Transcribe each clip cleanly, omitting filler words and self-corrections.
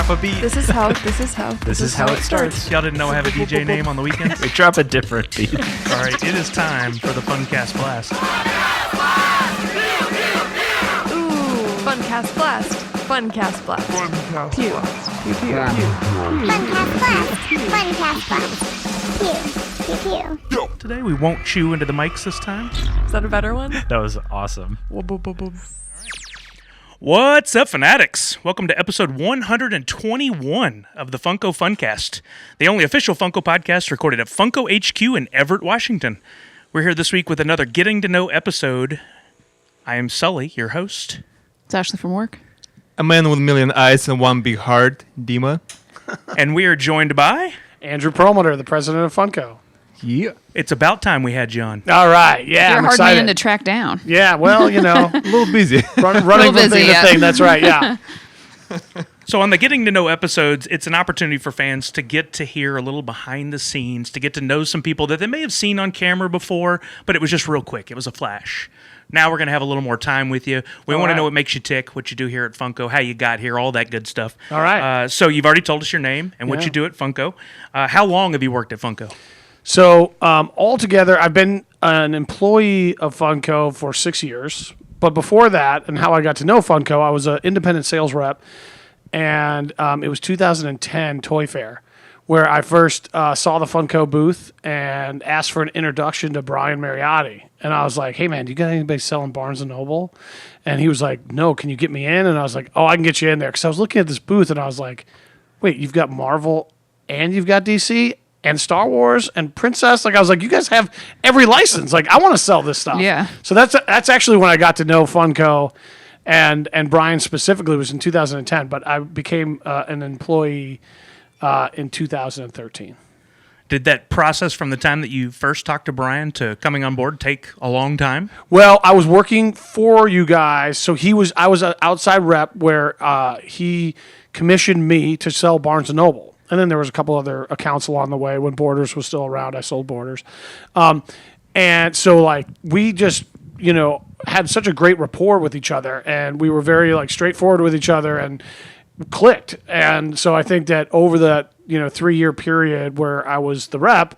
drop a beat. This is how it starts. Y'all didn't know I have a DJ name on the weekends? We drop a different beat. All right, it is time for the Funkast Blast. Ooh, Funkast Blast. Funkast Blast. Funkast Pew. Blast. Pew, pew, pew. Funkast Blast. Funkast Blast. Pew, pew, pew. Today we won't chew into the mics this time. Is that a better one? That was awesome. What's up, fanatics? Welcome to episode 121 of the Funko Funkast, the only official Funko podcast recorded at Funko HQ in Everett, Washington. We're here this week with another Getting to Know episode. I am Sully, your host. It's Ashley from work. A man with a million eyes and one big heart, Dima. And we are joined by... Andrew Perlmutter, the president of Funko. Yeah. It's about time we had you on. All right, yeah, You're I'm a hard excited. man to track down. Yeah, well, you know, A little busy. running Little from busy, thing yeah. to thing. That's right, yeah. So on the Getting to Know episodes, it's an opportunity for fans to get to hear a little behind the scenes, to get to know some people that they may have seen on camera before, but it was just real quick. It was a flash. Now we're going to have a little more time with you. We want to know what makes you tick, what you do here at Funko, how you got here, all that good stuff. All right. So you've already told us your name and what Yeah. you do at Funko. How long have you worked at Funko? So altogether, I've been an employee of Funko for 6 years. But before that, and how I got to know Funko, I was an independent sales rep, and it was 2010 Toy Fair, where I first saw the Funko booth and asked for an introduction to Brian Mariotti. And I was like, hey, man, do you got anybody selling Barnes & Noble? And he was like, no, can you get me in? And I was like, oh, I can get you in there. Because I was looking at this booth, and I was like, wait, you've got Marvel and you've got DC and Star Wars and Princess? Like, I was like, you guys have every license. Like, I want to sell this stuff. Yeah. So that's actually when I got to know Funko. And Brian specifically was in 2010, but I became an employee in 2013. Did that process from the time that you first talked to Brian to coming on board take a long time? Well, I was working for you guys, so I was an outside rep where he commissioned me to sell Barnes & Noble. And then there was a couple other accounts along the way. When Borders was still around, I sold Borders. And so, like, we just, you know, had such a great rapport with each other, and we were very, like, straightforward with each other and clicked. And so I think that over that, 3-year period where I was the rep,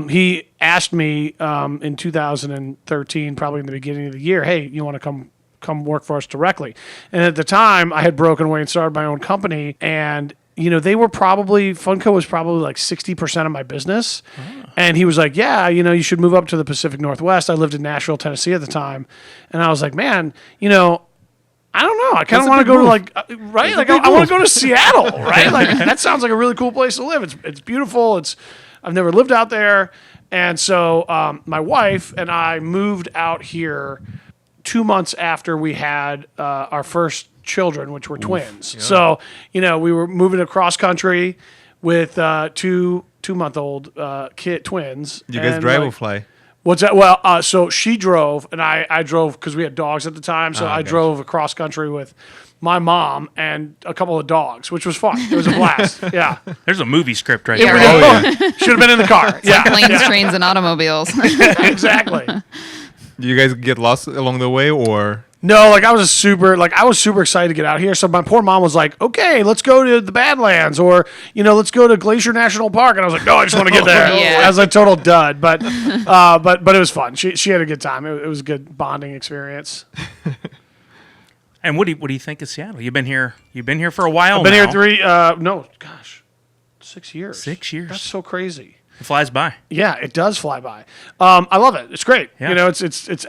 he asked me in 2013, probably in the beginning of the year, hey, you want to come work for us directly? And at the time, I had broken away and started my own company, and Funko was probably like 60% of my business. Oh. And he was like, yeah, you should move up to the Pacific Northwest. I lived in Nashville, Tennessee at the time. And I was like, man, I don't know. I kind of want to go to right? Like I want to go to Seattle, right? Like that sounds like a really cool place to live. It's beautiful. I've never lived out there. And so my wife and I moved out here 2 months after we had our first children, which were twins. Yeah. So, we were moving across country with two-month-old twins. You guys drive or fly? What's that? Well, so she drove, and I drove because we had dogs at the time. So I drove across country with my mom and a couple of dogs, which was fun. It was a blast. Yeah. There's a movie script right It there. really should have been in the car. Yeah. Planes, trains, and automobiles. Exactly. Do you guys get lost along the way, or? No, I was super excited to get out here. So my poor mom was like, okay, let's go to the Badlands, or, let's go to Glacier National Park. And I was like, no, I just want to get there. Yeah. I was a total dud, but it was fun. She had a good time. It was a good bonding experience. And what do you think of Seattle? You've been here for a while. I've been now. here 6 years. 6 years. That's so crazy. It flies by. Yeah, it does fly by. I love it. It's great. Yeah. It's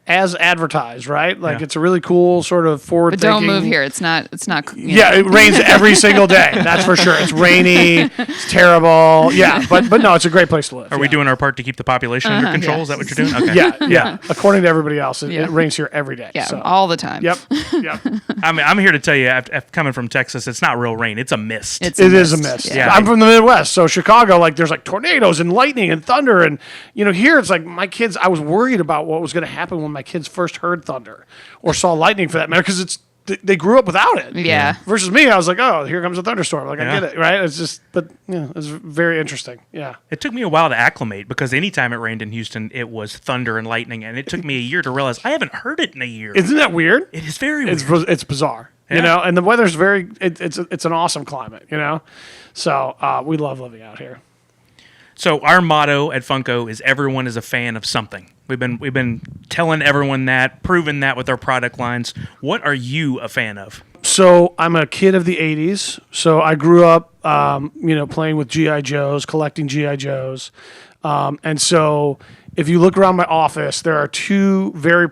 as advertised, right? Like Yeah. it's a really cool sort of forward But thinking. don't move here. It's not. Yeah, it rains every single day. That's for sure. It's rainy. It's terrible. Yeah, but no, it's a great place to live. Are we doing our part to keep the population under control? yes. Is that what you're doing? Okay. Yeah. According to everybody else, it Yeah. rains here every day. Yeah, so. all the time. Yep. I'm here to tell you, after coming from Texas, it's not real rain. It's a mist. It is a mist. Yeah. I'm from the Midwest, so Chicago, there's tornadoes and lightning and thunder, and here it's like my kids. I was worried about what was going to happen when my kids first heard thunder or saw lightning, for that matter, because they grew up without it. Yeah. Versus me, I was like, oh, here comes a thunderstorm. I Yeah. get it, right? It's just, but it's very interesting. Yeah. It took me a while to acclimate because anytime it rained in Houston, it was thunder and lightning, and it took me a year to realize I haven't heard it in a year. Isn't that weird? It is very weird. It's bizarre. You know, and the weather's it's an awesome climate, you know? So we love living out here. So our motto at Funko is everyone is a fan of something. We've been telling everyone that, proving that with our product lines. What are you a fan of? So I'm a kid of the 80s. So I grew up, playing with G.I. Joes, collecting G.I. Joes. And so if you look around my office, there are three very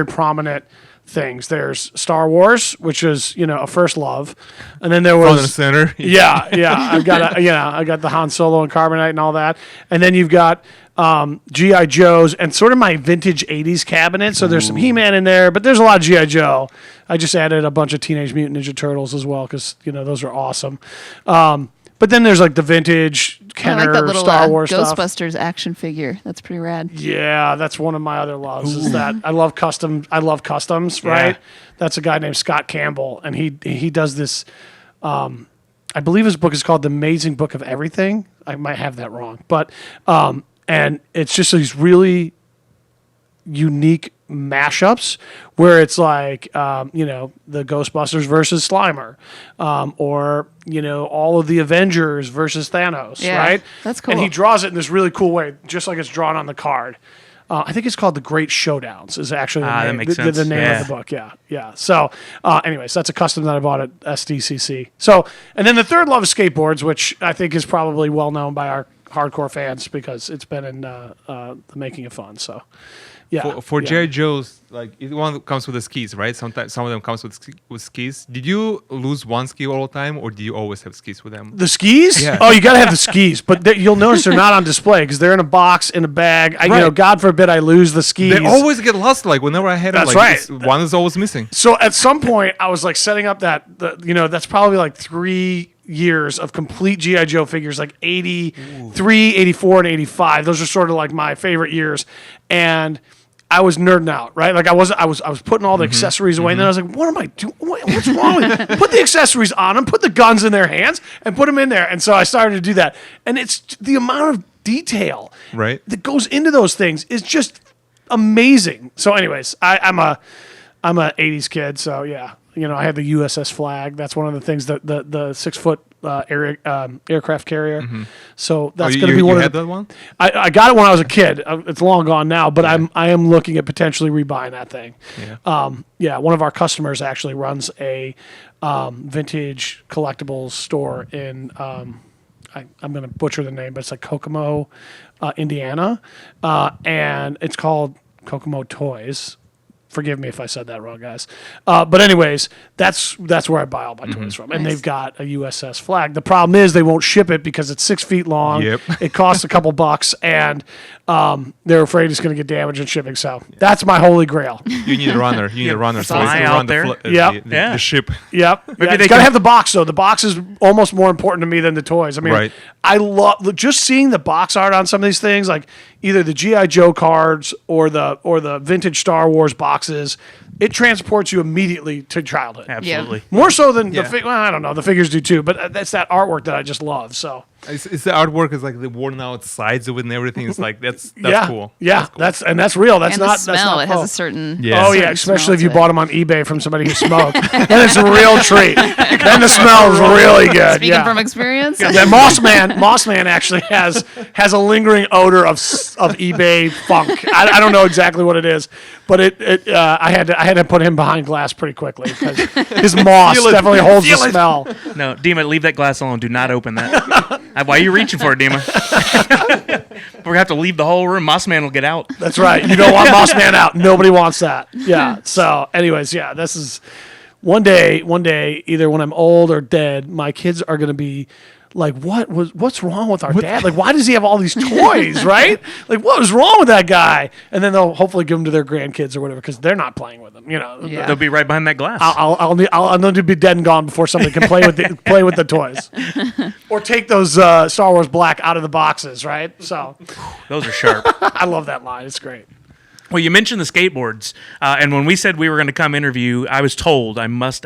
prominent things. There's Star Wars, which is, a first love. And then there was... Front and center. Yeah. I got the Han Solo and Carbonite and all that. And then you've got G.I. Joes and sort of my vintage 80s cabinet. So there's some He-Man in there, but there's a lot of G.I. Joe. I just added a bunch of Teenage Mutant Ninja Turtles as well because, those are awesome. But then there's like the vintage Kenner, I like that little Star Wars stuff. Ghostbusters action figure. That's pretty rad. Yeah, that's one of my other loves. Is that I love customs, right? That's a guy named Scott Campbell, and he does this. I believe his book is called The Amazing Book of Everything. I might have that wrong, but and it's just these really unique mashups where it's like the Ghostbusters versus Slimer, or all of the Avengers versus Thanos, right? That's cool. And he draws it in this really cool way, just like it's drawn on the card. I think it's called The Great Showdowns is actually that makes sense. the name of the book. Yeah. So anyways, that's a custom that I bought at SDCC. So, and then the third love is skateboards, which I think is probably well known by our hardcore fans because it's been in the making of fun. So yeah. For G.I. Joe's, like one comes with the skis, right? Sometimes some of them comes with skis. Did you lose one ski all the time, or do you always have skis with them? The skis? Yeah. Oh, you got to have the skis, but you'll notice they're not on display because they're in a box in a bag. Right. God forbid I lose the skis. They always get lost. Like whenever I had them, That's like right. one is always missing. So at some point, I was like setting up that's probably like 3 years of complete G.I. Joe figures, like 83, 84, and 85. Those are sort of like my favorite years. And I was nerding out, right? Like I was putting all the accessories away, and then I was like, "What am I doing? What's wrong with it? Put the accessories on them, put the guns in their hands, and put them in there." And so I started to do that, and it's the amount of detail that goes into those things is just amazing. So, anyways, I'm a 80s kid, so yeah, I had the USS Flag. That's one of the things that the 6-foot aircraft carrier. So that's going to be one of the. That one? I got it when I was a kid. It's long gone now, but I am looking at potentially rebuying that thing. Yeah. One of our customers actually runs a vintage collectibles store in. I'm going to butcher the name, but it's like Kokomo, Indiana, and it's called Kokomo Toys. Forgive me if I said that wrong, guys. But anyways, that's where I buy all my toys from. And they've got a USS Flag. The problem is they won't ship it because it's 6 feet long. Yep. It costs a couple bucks, and they're afraid it's going to get damaged in shipping. So that's my holy grail. You need a runner. You need a runner. So fly you out run there. the ship. Yep. It's got to have the box, though. The box is almost more important to me than the toys. I mean, I love just seeing the box art on some of these things, like either the G.I. Joe cards or the vintage Star Wars boxes. It transports you immediately to childhood. Absolutely. More so than I don't know. The figures do too, but that's that artwork that I just love. So it's the artwork is like the worn out sides of it and everything. It's like that's cool. Yeah, that's real. That's and not the smell. That's not it has faux. a certain. Yeah. Oh yeah, especially if you bought them on eBay from somebody who smoked. Then it's a real treat. Then the smell is really good. Speaking from experience. Yeah, Moss Man actually has a lingering odor of eBay funk. I don't know exactly what it is, but I had to put him behind glass pretty quickly because his moss definitely holds the smell. No, Dima, leave that glass alone. Do not open that. Why are you reaching for it, Dima? We're going to have to leave the whole room. Moss Man will get out. That's right. You don't want Moss Man out. Nobody wants that. Yeah. So anyways, yeah, this is one day, either when I'm old or dead, my kids are going to be like, what's wrong with our dad? Like, why does he have all these toys, right? Like, what was wrong with that guy? And then they'll hopefully give them to their grandkids or whatever because they're not playing with them. Yeah. They'll be right behind that glass. I'll need to be dead and gone before somebody can play with the toys, or take those Star Wars Black out of the boxes, right? So Those are sharp. I love that line. It's great. Well, you mentioned the skateboards, and when we said we were going to come interview, I was told I must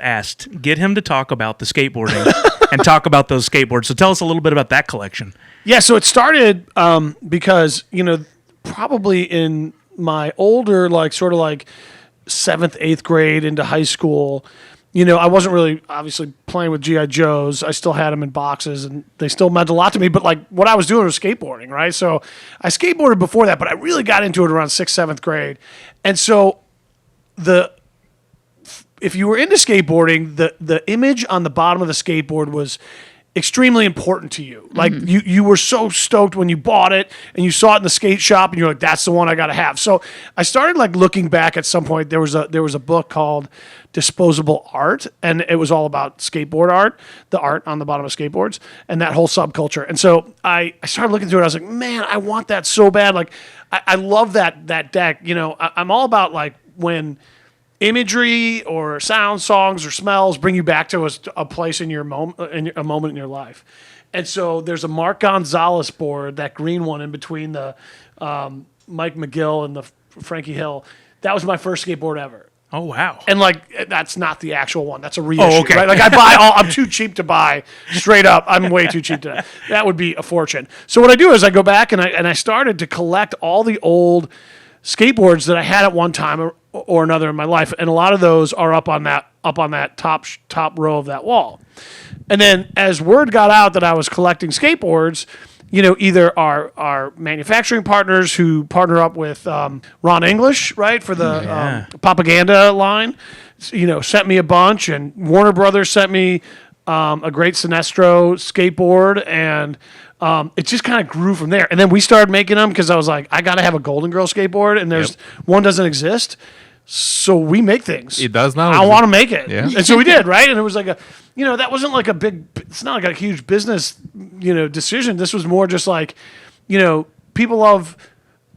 get him to talk about the skateboarding and talk about those skateboards. So tell us a little bit about that collection. Yeah, so it started because, probably in my older, like 7th, 8th grade into high school, I wasn't really obviously playing with GI Joes. I still had them in boxes, and they still meant a lot to me. But like what I was doing was skateboarding, right? So I skateboarded before that, but I really got into it around 6th, 7th grade. And so if you were into skateboarding, the image on the bottom of the skateboard was extremely important to you. Like you were so stoked when you bought it and you saw it in the skate shop and you're like, that's the one I got to have. So I started like looking back at some point. There was a book called Disposable Art, and it was all about skateboard art, the art on the bottom of skateboards and that whole subculture. And so I started looking through it. I was like, man, I want that so bad. Like I love that deck. I'm all about like when imagery or sound, songs, or smells bring you back to a place in your moment, a moment in your life. And so there's a Mark Gonzalez board, that green one in between the Mike McGill and the Frankie Hill. That was my first skateboard ever. Oh, wow. And like that's not the actual one. That's a reissue. Oh, okay. Right? Like I'm too cheap to buy. Straight up, I'm way too cheap to. That would be a fortune. So what I do is I go back and I started to collect all the old skateboards that I had at one time or another in my life, and a lot of those are up on that top row of that wall. And then as word got out that I was collecting skateboards, either our manufacturing partners who partner up with Ron English, right, for the propaganda line, sent me a bunch, and Warner Brothers sent me a great Sinestro skateboard, and it just kind of grew from there. And then we started making them because I was like, I got to have a Golden Girl skateboard, and one doesn't exist. So we make things. It does now. I want to make it. Yeah. And so we did, right? And it was like that wasn't like it's not like a huge business, decision. This was more just like, people love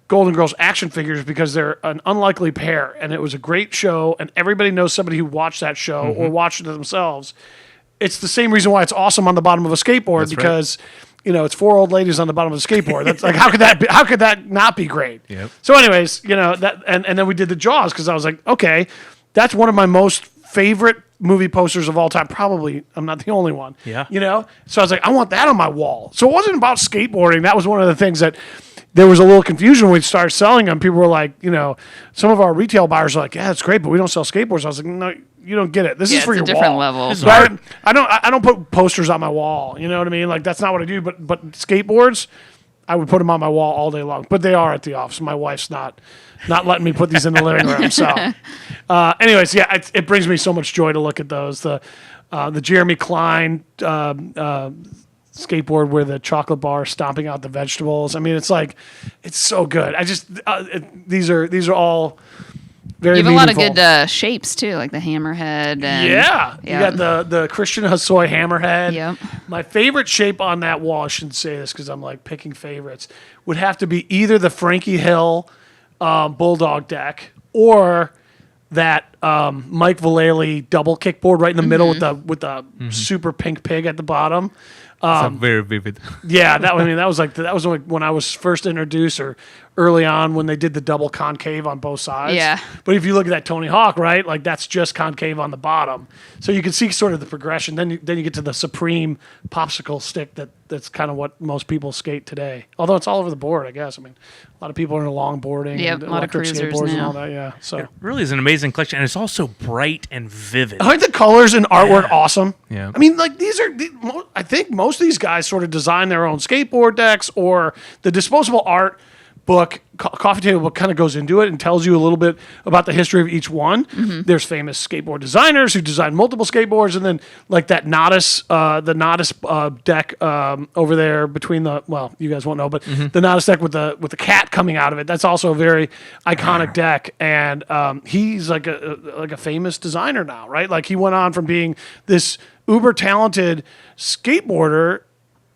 Golden Girls action figures because they're an unlikely pair. And it was a great show. And everybody knows somebody who watched that show or watched it themselves. It's the same reason why it's awesome on the bottom of a skateboard. That's because it's 4 old ladies on the bottom of a skateboard. That's like, how could that not be great? Yep. So anyways, that, and then we did the Jaws because I was like, okay, that's one of my most favorite movie posters of all time. Probably, I'm not the only one. Yeah. So I was like, I want that on my wall. So it wasn't about skateboarding. That was one of the things that there was a little confusion when we started selling them. People were like, some of our retail buyers are like, yeah, it's great, but we don't sell skateboards. I was like, no, you don't get it. This is for your it's a different wall. level. Right? I don't put posters on my wall. You know what I mean? Like that's not what I do. But skateboards, I would put them on my wall all day long. But they are at the office. My wife's not letting me put these in the living room. So, anyways, yeah, it brings me so much joy to look at those. The Jeremy Klein skateboard where the chocolate bar is stomping out the vegetables. I mean, it's so good. These are all very You have a lot of meaningful. good shapes too, like the hammerhead. And, Yeah. You got the Christian Hosoi hammerhead. Yep. My favorite shape on that wall, I shouldn't say this because I'm like picking favorites, would have to be either the Frankie Hill Bulldog deck or that Mike Vallely double kickboard right in the middle with the super pink pig at the bottom. It's very vivid. Yeah, that was like when I was first introduced, or early on when they did the double concave on both sides. Yeah. But if you look at that Tony Hawk, right, like that's just concave on the bottom, so you can see sort of the progression. Then you get to the Supreme popsicle stick that's kind of what most people skate today. Although it's all over the board, I guess. I mean, a lot of people are into longboarding, Yep, and a lot of electric cruisers skateboards and now. all that. Yeah, so. It really is an amazing collection, and it's also bright and vivid. Aren't the colors and artwork awesome? Yeah. I mean, like I think most of these guys sort of design their own skateboard decks, or the disposable art book, coffee table book, kind of goes into it and tells you a little bit about the history of each one. There's famous skateboard designers who design multiple skateboards, and then like that Nodis, the Nodis deck over there between you guys won't know, but the Nodis deck with the cat coming out of it. That's also a very iconic deck, and he's like a famous designer now, right? Like he went on from being this uber talented skateboarder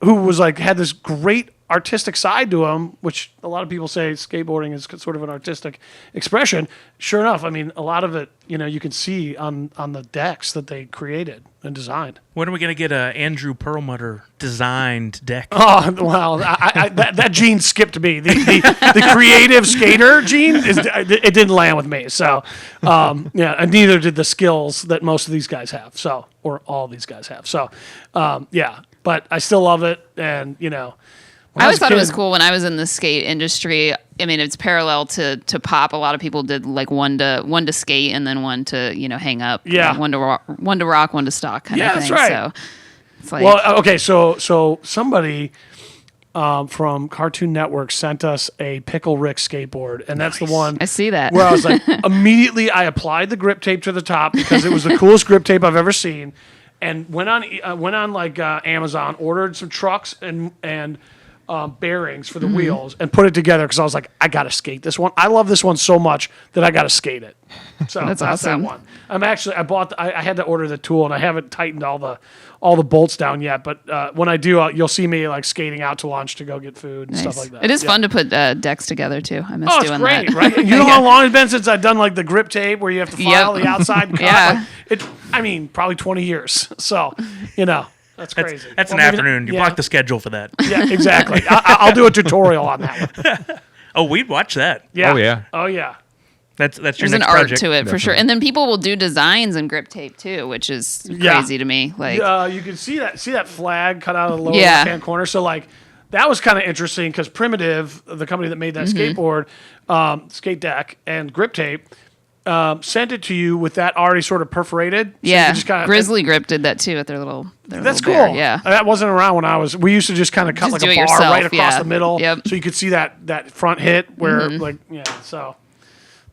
who was like had this great artistic side to him, which a lot of people say skateboarding is sort of an artistic expression. Sure enough, I mean, a lot of it, you can see on the decks that they created and designed. When are we going to get a Andrew Perlmutter designed deck? Oh, well, that gene skipped me. The creative skater gene, it didn't land with me. So, and neither did the skills that most of these guys have. So, or all these guys have. So, but I still love it. And, I always thought it was kid- cool when I was in the skate industry. I mean, it's parallel to pop. A lot of people did like one to skate and then one to hang up. Yeah. Like one to rock, one to stock kind Yeah, of that's thing. right. So it's like Well, okay, so somebody from Cartoon Network sent us a Pickle Rick skateboard, and that's the one I see that. where I was like, immediately I applied the grip tape to the top because it was the coolest grip tape I've ever seen, and went on like Amazon, ordered some trucks and bearings for the Mm-hmm. wheels, and put it together because I was like, I gotta skate this one. I love this one so much that I gotta skate it. So That's that awesome. one. I had to order the tool, and I haven't tightened all the bolts down yet. But when I do, you'll see me like skating out to lunch to go get food and stuff nice. like that. It is Yeah. fun to put decks together too. I miss Oh, it's doing great, that. right? You know how long it's been since I've done like the grip tape where you have to file Yep. the outside and cut? Yeah. Probably 20 years. So, that's crazy. That's an Well, maybe- afternoon. You yeah. block the schedule for that. Yeah, exactly. I'll do a tutorial on that one. Oh, we'd watch that. Yeah. Oh, yeah. Oh, yeah. That's your There's an next art project. to it for sure. And then people will do designs in grip tape too, which is Yeah. crazy to me. Like You can see that flag cut out of the lower Yeah. left-hand corner. So like that was kind of interesting because Primitive, the company that made that Mm-hmm. skateboard, skate deck and grip tape, sent it to you with that already sort of perforated. So you yeah, could just kinda, Grizzly Grip did that too at their little. That's little cool. bear, Yeah. That wasn't around when I was. We used to just kind of cut Just like do a it bar yourself, right across yeah. the middle, Yep. so you could see that front hit where So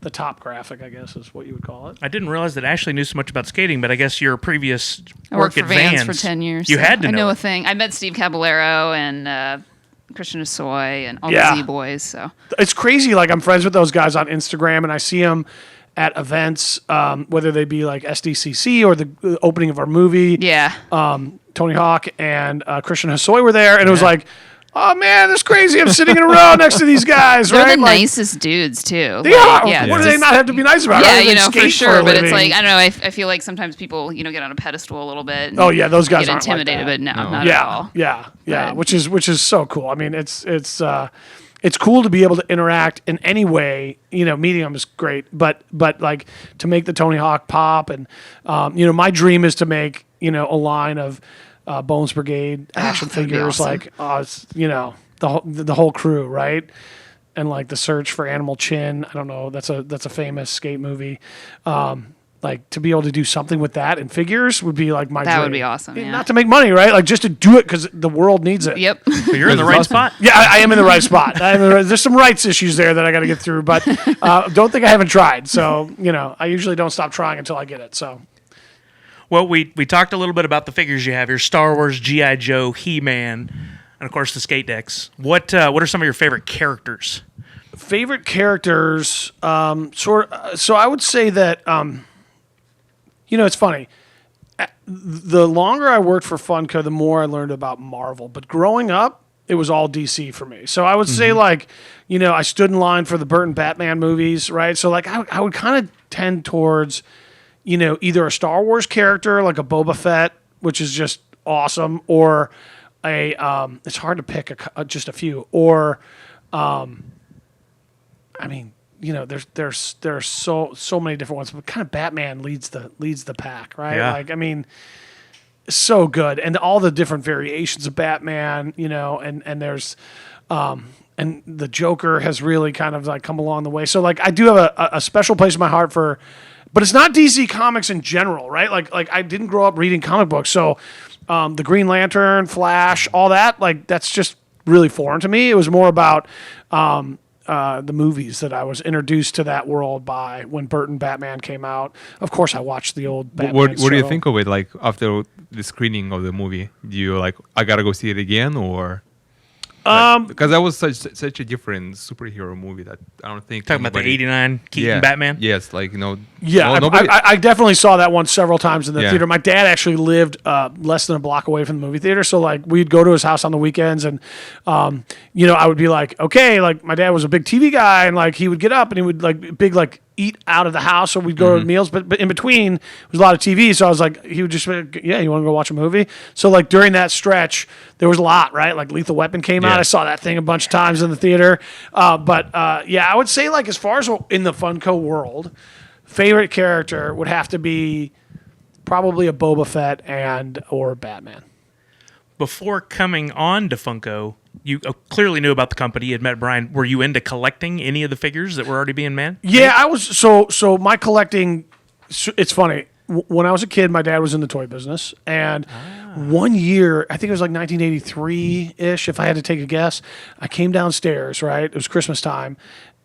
the top graphic, I guess, is what you would call it. I didn't realize that Ashley knew so much about skating, but I guess your previous I work worked for at Vans for 10 years. You so had to I know. know a it. thing. I met Steve Caballero and Christian Asoy and all Yeah. the Z Boys. So It's crazy. Like I'm friends with those guys on Instagram, and I see them at events, whether they be like SDCC or the opening of our movie. yeah, Tony Hawk and Christian Hosoi were there, and it was like, oh man, that's crazy. I'm sitting in a row next to these guys, they're right? the Like, nicest dudes too. they are. Yeah, What it's do they just- not have to be nice about? Yeah, right? They for skate sure. a But it's living. like I don't know. I feel like sometimes people get on a pedestal a little bit. And Oh yeah, those guys get aren't like intimidated, that. but no, not at yeah, all. yeah, Right. which is so cool. I mean, it's cool to be able to interact in any way. Meeting them is great, but like to make the Tony Hawk pop, and my dream is to make a line of Bones Brigade action that'd be figures, awesome. like it's the whole crew, right? And like the Search for Animal Chin. I don't know. That's a famous skate movie. Like to be able to do something with that and figures would be like my That dream. would be awesome, yeah. Not to make money, right? Like just to do it because the world needs it. Yep. But you're in the right awesome. spot. Yeah, I am in the right spot. There's some rights issues there that I got to get through, but don't think I haven't tried. So I usually don't stop trying until I get it. So Well, we talked a little bit about the figures you have. Your Star Wars, G.I. Joe, He-Man, and of course the skate decks. What are some of your favorite characters? favorite characters, so I would say that it's funny. The longer I worked for Funko, the more I learned about Marvel. But growing up, it was all DC for me. So I would say I stood in line for the Burton Batman movies, right? So I would kind of tend towards, either a Star Wars character like a Boba Fett, which is just awesome, or it's hard to pick just a few, or there's so many different ones, but kind of Batman leads the pack, right? Yeah. So good, and all the different variations of Batman, and there's and the Joker has really kind of come along the way. So I do have a special place in my heart for, but it's not DC Comics in general, right? Like I didn't grow up reading comic books, so the Green Lantern, Flash, all that, that's just really foreign to me. It was more about the movies that I was introduced to that world by when Burton Batman came out. Of course, I watched the old Batman. What do you show. think of it? Like after the screening of the movie, do you I gotta go see it again, or? Because that was such a different superhero movie that I don't think Talking about the anybody- '89 Keaton Batman. Yes, Yeah, nobody. I definitely saw that one several times in the Yeah. theater. My dad actually lived less than a block away from the movie theater, so we'd go to his house on the weekends, and I would be like, okay, my dad was a big TV guy, and he would get up and he would eat out of the house, so we'd go to meals, but in between there was a lot of TV, so I was he would just be like, yeah, you want to go watch a movie? So during that stretch, there was a lot, right? Lethal Weapon came out. Yeah. I saw that thing a bunch of times in the theater, but I would say as far as in the Funko world, favorite character would have to be probably a Boba Fett or Batman. Before coming on to Funko, you clearly knew about the company. You had met Brian. Were you into collecting any of the figures that were already being made? Yeah, I was. So my collecting. It's funny. When I was a kid, my dad was in the toy business, and one year, I think it was like 1983-ish, if I had to take a guess, I came downstairs, right? It was Christmas time,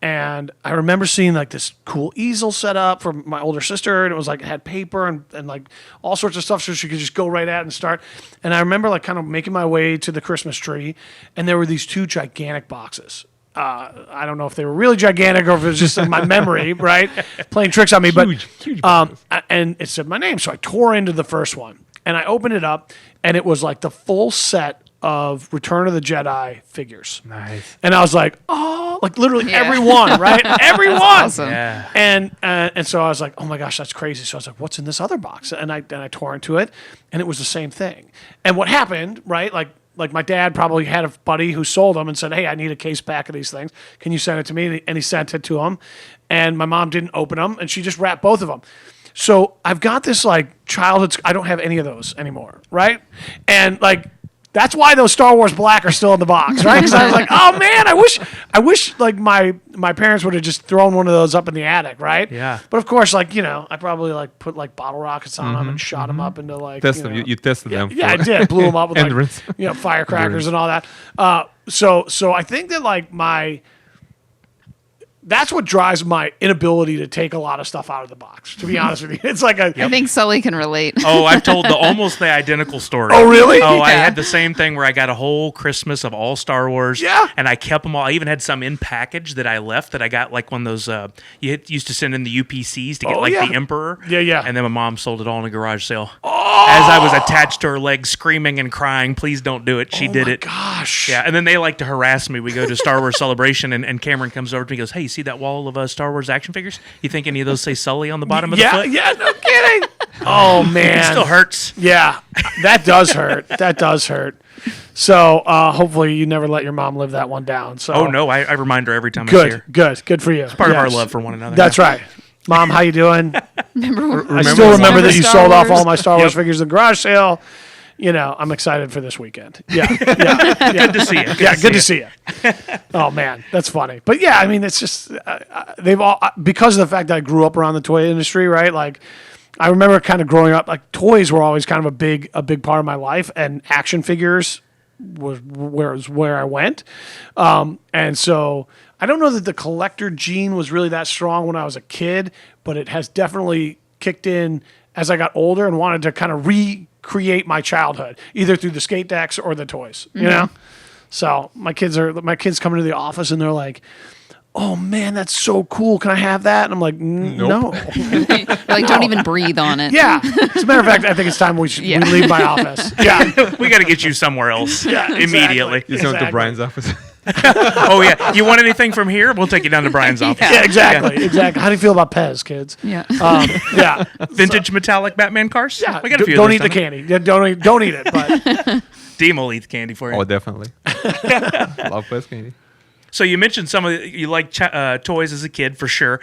and I remember seeing like this cool easel set up for my older sister, and it was like, it had paper and like all sorts of stuff so she could just go right at it and start. And I remember like kind of making my way to the Christmas tree, and there were these two gigantic boxes. I don't know if they were really gigantic or if it was just in my memory, right? Playing tricks on me. Huge And it said my name. So I tore into the first one and I opened it up and it was like the full set of Return of the Jedi figures. Nice. And I was like, oh, like literally Yeah. everyone, right? Everyone. Awesome. Yeah. And so I was like, oh my gosh, that's crazy. So I was like, what's in this other box? And I tore into it and it was the same thing. And what happened, right? Like my dad probably had a buddy who sold them and said, hey, I need a case pack of these things. Can you send it to me? And he sent it to him. And my mom didn't open them and she just wrapped both of them. So I've got this like childhood, I don't have any of those anymore, right? And like, that's why those Star Wars Black are still in the box, right? Because I was like, oh man, I wish like my parents would have just thrown one of those up in the attic, right? Yeah. But of course, like, you know, I probably like put like bottle rockets on them and shot them up into like, Test you them. know, You tested them. yeah, I for- did. Blew them up with like, Endurance. you know, firecrackers and all that. So I think that like that's what drives my inability to take a lot of stuff out of the box. To be honest with you, it's like I think Sully can relate. Oh, I've told almost the identical story. Oh, really? Oh, I Yeah. had the same thing where I got a whole Christmas of all Star Wars. Yeah. And I kept them all. I even had some in package that I left that I got like one of those, used to send in the UPCs to get Oh, like yeah. the Emperor. Yeah. And then my mom sold it all in a garage sale. As I was attached to her leg, screaming and crying, please don't do it. She oh did my it. Gosh. Yeah, and then they like to harass me. We go to Star Wars Celebration, and Cameron comes over to me and goes, hey, you see that wall of Star Wars action figures? You think any of those say Sully on the bottom of the foot? Yeah, no kidding. Oh man, It still hurts. Yeah, that does hurt. That does hurt. So hopefully you never let your mom live that one down. So Oh, no, I remind her every time I see her. good for you. Part of our love for one another. That's right. Mom, how you doing? Remember I still remember that you Star sold off Wars? all my Star Wars Yep. figures in the garage sale. You know, I'm excited for this weekend. Yeah. Good to see you. Good to see you. Oh man, that's funny. But yeah, I mean, it's just they've all because of the fact that I grew up around the toy industry, right? Like, I remember kind of growing up. Like, toys were always kind of a big part of my life, and action figures was where I went. And so I don't know that the collector gene was really that strong when I was a kid, but it has definitely kicked in as I got older and wanted to kind of recreate my childhood, either through the skate decks or the toys, you know? So my kids come into the office and they're like, oh man, that's so cool. Can I have that? And I'm like, no. Like, don't even breathe on it. Yeah. As a matter of fact, I think it's time we leave my office. Yeah. We got to get you somewhere else immediately. You sent to Exactly. Brian's office. Oh, yeah. You want anything from here? We'll take you down to Brian's office. Yeah, exactly. How do you feel about Pez, kids? Yeah. Yeah. Vintage metallic Batman cars? Yeah. We got a few of Don't those eat the down candy. Yeah, don't eat it. But there. Dean will eat the candy for you. Oh, definitely. Love Best Candy. So you mentioned you liked toys as a kid for sure.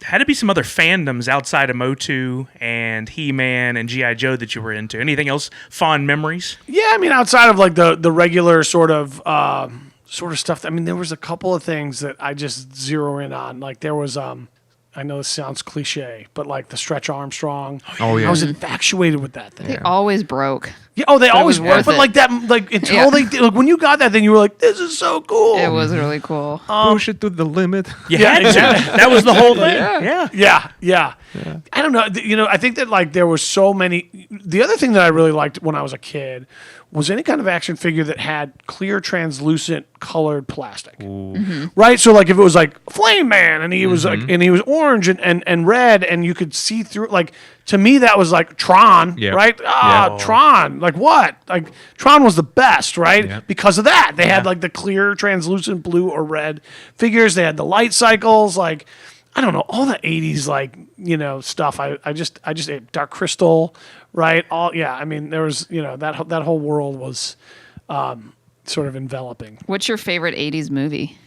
Had to be some other fandoms outside of Motu and He-Man and G.I. Joe that you were into. Anything else? Fond memories? yeah, I mean, outside of like the regular sort of stuff. I mean, there was a couple of things that I just zero in on. Like there was I know this sounds cliche, but like the Stretch Armstrong. Oh, yeah. I was infatuated with that thing. They always broke. Yeah, they always was were, worth but it. like that, like until Yeah. they did, like when you got that thing, you were like, "This is so cool." It was really cool. Push it to the limit. You had to. That was the whole thing. Yeah. Yeah. I don't know. You know, I think that like there were so many. The other thing that I really liked when I was a kid was any kind of action figure that had clear, translucent, colored plastic. Right. So like if it was like Flame Man and he was like and he was orange and red and you could see through. Like to me that was like Tron. Yep. Right. Yeah. Tron. Like what? Like Tron was the best. Right. Yep. Because of that, they had like the clear, translucent blue or red figures. They had the light cycles. Like. I don't know, all the 80s, like, you know, stuff. I just ate Dark Crystal, right? I mean, there was, you know, that whole world was sort of enveloping. What's your favorite 80s movie?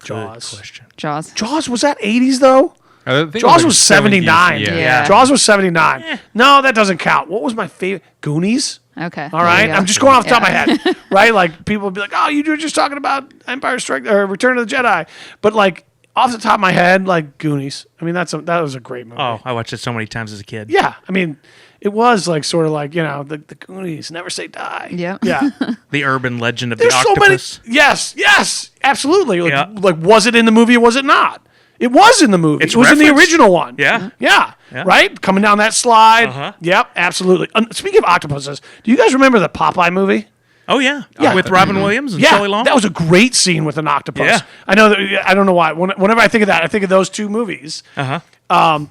Jaws. Good question. Jaws. Jaws, was that 80s, though? I think it Jaws like was 70s, 79. Yeah. Jaws was 79. No, that doesn't count. What was my favorite? Goonies. Okay. All right, There you go. I'm just going off the top of my head, right? Like people would be like, "Oh, you were just talking about Empire Strike or Return of the Jedi," but like off the top of my head, like Goonies. I mean, that was a great movie. Oh, I watched it so many times as a kid. Yeah, I mean, it was like sort of like the Goonies, never say die. Yep. Yeah. The urban legend of There's the so many. octopus. Yes, absolutely. Like, Yeah. like, was it in the movie or was it not? It was in the movie. It's it was in the referenced. original one. Yeah. Yeah. Yeah. Right? Coming down that slide. Uh-huh. Yep, absolutely. Speaking of octopuses, do you guys remember the Popeye movie? Oh yeah. Yeah. With Robin Williams and Yeah, Shelley Long. that was a great scene with an octopus. Yeah. I know that. I don't know why. Whenever I think of that, I think of those two movies. Uh-huh.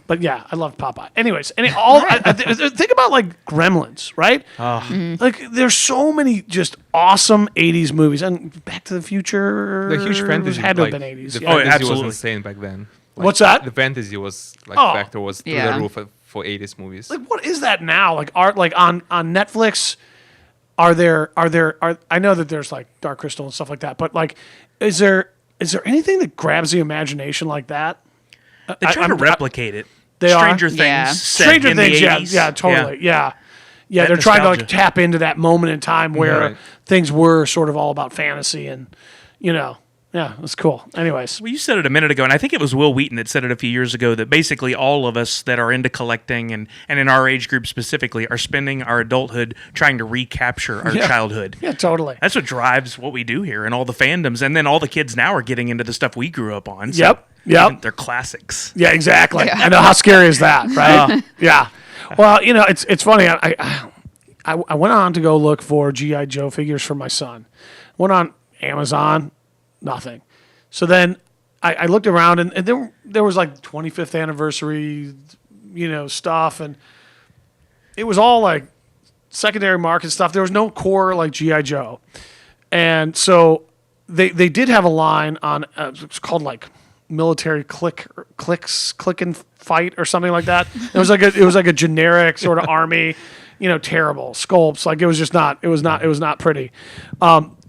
But yeah, I love Popeye. Anyways, think about like Gremlins, right? Like there's so many just awesome '80s movies, and Back to the Future. The huge fantasy had to have like, been '80s. The Yeah. fantasy was absolutely. insane back then. Like, What's that? The fantasy was like Oh. factor was through Yeah. the roof for 80s movies. Like what is that now? Like art, like on Netflix. Are there? I know that there's like Dark Crystal and stuff like that, but like, is there anything that grabs the imagination like that? They try to replicate it. They are? Stranger Things. Yeah. set Stranger in Things, the yeah, 80s. yeah, totally, yeah. That They're trying to like nostalgia. tap into that moment in time where Right. things were sort of all about fantasy and, yeah, it's cool. Anyways, Well, you said it a minute ago, and I think it was Will Wheaton that said it a few years ago, that basically all of us that are into collecting and in our age group specifically are spending our adulthood trying to recapture our Yeah. childhood. yeah, totally. That's what drives what we do here and all the fandoms. And then all the kids now are getting into the stuff we grew up on. So Yep. They're classics. Yeah, exactly. I know, how scary is that, right? Yeah. Well, it's funny. I went on to go look for GI Joe figures for my son. Went on Amazon, nothing. So then I looked around and there was like 25th anniversary, stuff, and it was all like secondary market stuff. There was no core like GI Joe, and so they did have a line on it's called like military click and fight or something like that. It was like a generic sort of army, terrible sculpts. Like it was not pretty.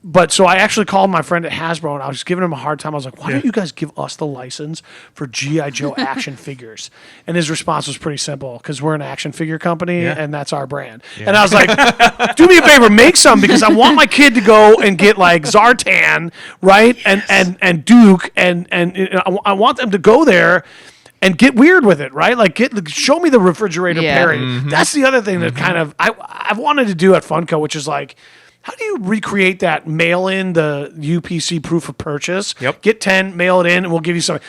But so I actually called my friend at Hasbro and I was just giving him a hard time. I was like, why don't you guys give us the license for G.I. Joe action figures? And his response was pretty simple, because we're an action figure company and that's our brand. And I was like, do me a favor, make some, because I want my kid to go and get like Zartan, right? And Duke and I want them to go there and get weird with it, right? Like show me the refrigerator Yeah. Perry. That's the other thing that kind of I've wanted to do at Funko, which is like, how do you recreate that? Mail in the UPC proof of purchase. Yep. Get 10, mail it in, and we'll give you something.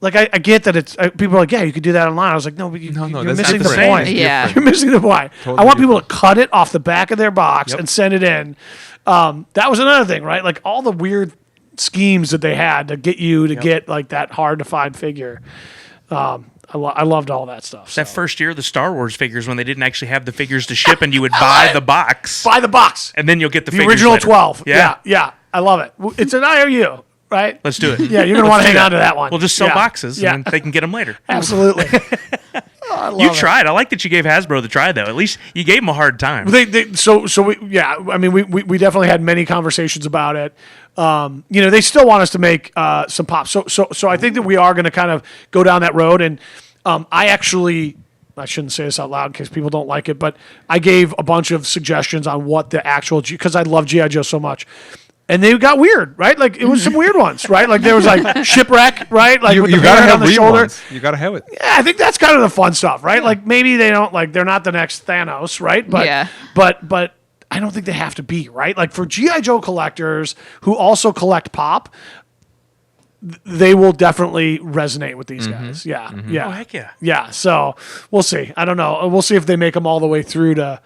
Like I get that it's people are like, yeah, you could do that online. I was like, no, but you're that's missing the different. point. Yeah. You're missing the point. Totally I want people to cut it off the back of their box Yep. and send it in. That was another thing, right? Like all the weird schemes that they had to get you to get like that hard to find figure. I loved all that stuff. That so. first year, the Star Wars figures, when they didn't actually have the figures to ship, and you would buy the box, Buy the box. and then you'll get the The figures original later. 12. Yeah. Yeah. I love it. It's an IOU, right? Let's do it. Yeah, you're going to want to hang on to that one. We'll just sell Yeah. boxes, Yeah. and then they can get them later. Absolutely. I love You it. tried. I like that you gave Hasbro the try, though. At least you gave them a hard time. So we, yeah, I mean, we definitely had many conversations about it. They still want us to make some pops. So I think that we are going to kind of go down that road. And I shouldn't say this out loud in case people don't like it, but I gave a bunch of suggestions on what the actual, because I love G.I. Joe so much. And they got weird, right? Like it was some weird ones, right? Like there was like shipwreck, right? Like You, with you the gotta parrot have on the real shoulder. ones. You gotta have it. Yeah, I think that's kind of the fun stuff, right? Like maybe they don't they're not the next Thanos, right? But Yeah. but I don't think they have to be, right? Like for G.I. Joe collectors who also collect pop, they will definitely resonate with these guys. Yeah. Yeah. Oh, heck yeah. Yeah. So we'll see. I don't know. We'll see if they make them all the way through to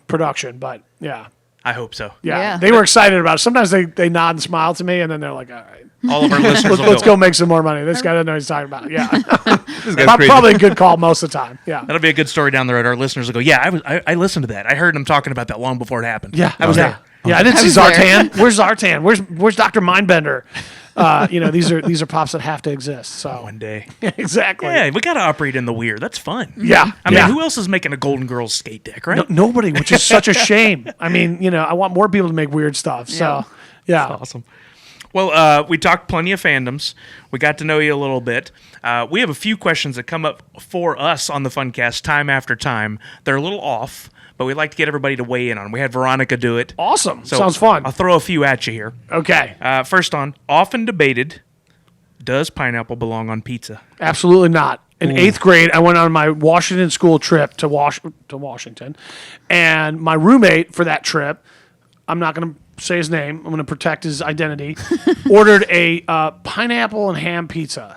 production, but yeah. I hope so. Yeah. Yeah. They were excited about it. Sometimes they nod and smile to me and then they're like, all right, All of our listeners will let's go make some more money. This guy doesn't know what he's talking about. Yeah. This guy's crazy. Probably a good call most of the time. Yeah. That'll be a good story down the road. Our listeners will go, yeah, I listened to that. I heard them talking about that long before it happened. Yeah, I was there. Yeah, I didn't see was there. Zartan. Where's Zartan? Where's Dr. Mindbender? These are pops that have to exist. So One day. exactly. Yeah, we got to operate in the weird. That's fun. Yeah. I mean, yeah. who else is making a Golden Girls skate deck, right? Nobody, which is such a shame. I mean, I want more people to make weird stuff. So yeah. Awesome. Well, we talked plenty of fandoms. We got to know you a little bit. We have a few questions that come up for us on the Funcast time after time. They're a little off, but we'd like to get everybody to weigh in on. We had Veronica do it. Awesome. So Sounds fun. I'll throw a few at you here. Okay. First on, often debated, does pineapple belong on pizza? Absolutely not. In 8th grade, I went on my Washington school trip to Washington, and my roommate for that trip, I'm not going to say his name, I'm going to protect his identity, ordered a pineapple and ham pizza.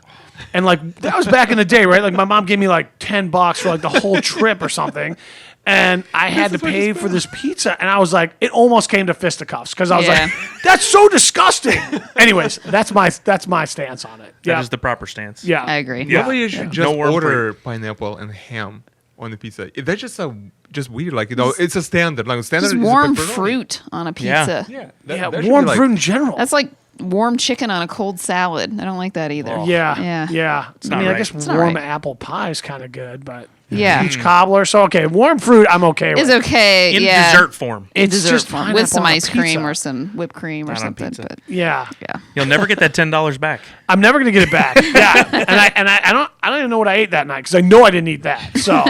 And like that was back in the day, right? Like my mom gave me like $10 for like the whole trip or something. And I had to pay for this pizza, and I was like, it almost came to fisticuffs because I was like, "That's so disgusting." Anyways, that's my stance on it. That is the proper stance. Yeah, I agree. Yeah. Nobody should just No worm order pineapple and ham on the pizza. That's just weird. Like it's a standard. Like standard Just is warm pepperoni. fruit on a Yeah. pizza. Yeah, Yeah, warm fruit in general. That's like warm chicken on a cold salad. I don't like that either. Yeah, Yeah. yeah. I not mean, right. I guess It's not warm right. apple pie is kind of good, but Yeah. peach cobbler. So okay, warm fruit, I'm okay with. It's okay. In yeah. dessert form. In It's dessert just form. pineapple With some on a ice cream pizza. or some whipped cream or Not on something. pizza. But Yeah, yeah. You'll never get that $10 back. I'm never gonna get it back. Yeah, and I don't even know what I ate that night because I know I didn't eat that. So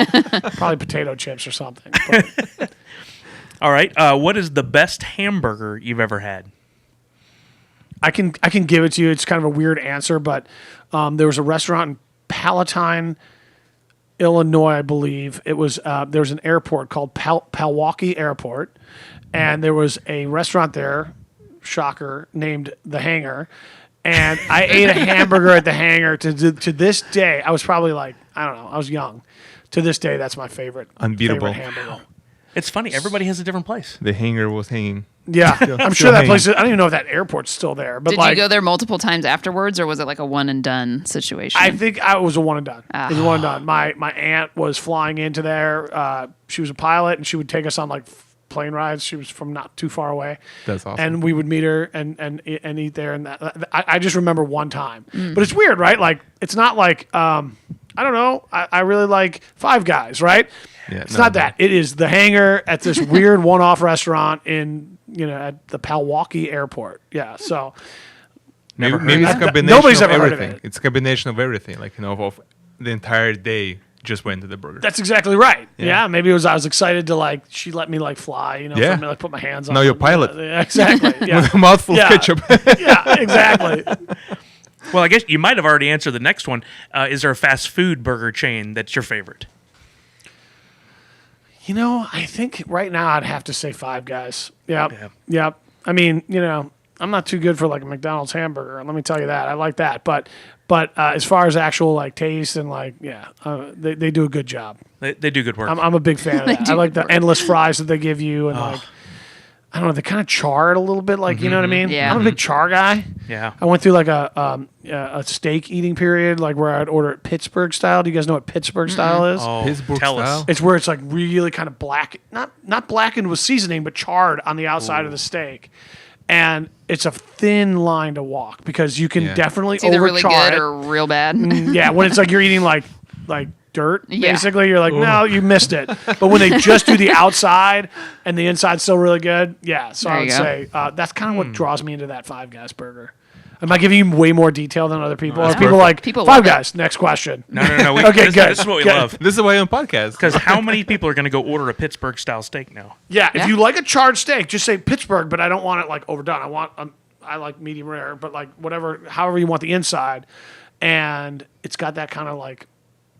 probably potato chips or something. But All right. What is the best hamburger you've ever had? I can give it to you. It's kind of a weird answer, but there was a restaurant in Palatine, Illinois, I believe. It was there was an airport called Palwaukee Airport, and there was a restaurant there, shocker, named The Hangar, and I ate a hamburger at The Hangar. To this day, I was probably like, I don't know, I was young. To this day, that's my favorite. Unbeatable. Favorite hamburger. It's funny. Everybody has a different place. The hanger was hanging. Yeah, I'm still sure that hanging. place. I don't even know if that airport's still there. But Did like, you go there multiple times afterwards, or was it like a one and done situation? I think I was a one and done. It was a one and done. My aunt was flying into there. She was a pilot, and she would take us on like plane rides. She was from not too far away. That's awesome. And we would meet her and eat there. And I just remember one time. But it's weird, right? Like it's not like I don't know. I really like Five Guys, right? Yeah, It's no, not no. that. It is The Hangar at this weird one-off restaurant in at the Palwaukee Airport. Yeah. So. Maybe it's a combination Nobody's of ever heard of everything. it. It's a combination of everything. Like of the entire day just went to the burger. That's exactly right. Yeah. Yeah, maybe it was I was excited to like she let me like fly, Yeah. for me, like put my hands on. Now you're them. pilot. Yeah, exactly. Yeah. With a mouthful Yeah. of ketchup. Yeah, exactly. Well, I guess you might have already answered the next one. Is there a fast food burger chain that's your favorite? I think right now I'd have to say Five Guys. Yep. Yeah. Yep. I mean, I'm not too good for like a McDonald's hamburger. Let me tell you that. I like that, but as far as actual like taste and like they do a good job. They do good work. I'm a big fan of that. I like the endless fries that they give you and like I don't know, they kind of char it a little bit, like you know what I mean? Yeah. I'm a big char guy. yeah. I went through like a steak eating period, like where I'd order it Pittsburgh style. Do you guys know what Pittsburgh style is? Oh, Pittsburgh tell us. style? It's where it's like really kind of black, not blackened with seasoning, but charred on the outside of the steak. And it's a thin line to walk because you can Yeah. definitely it's either really overchar good it. or real bad. Yeah, when it's like you're eating like dirt, Yeah. basically, you're like, no, you missed it. But when they just do the outside and the inside's still really good, yeah. So There I you would go. say that's kind of what draws me into that Five Guys burger. Am I giving you way more detail than other people? that's Are people perfect. like People Five love it. Guys? Next question. No. Okay, this, good, This is what we good. love. This is why I'm on podcast. Because how many people are going to go order a Pittsburgh style steak now? Yeah, if Yeah. you like a charred steak, just say Pittsburgh, but I don't want it like overdone. I like medium rare, but like however you want the inside, and it's got that kind of like,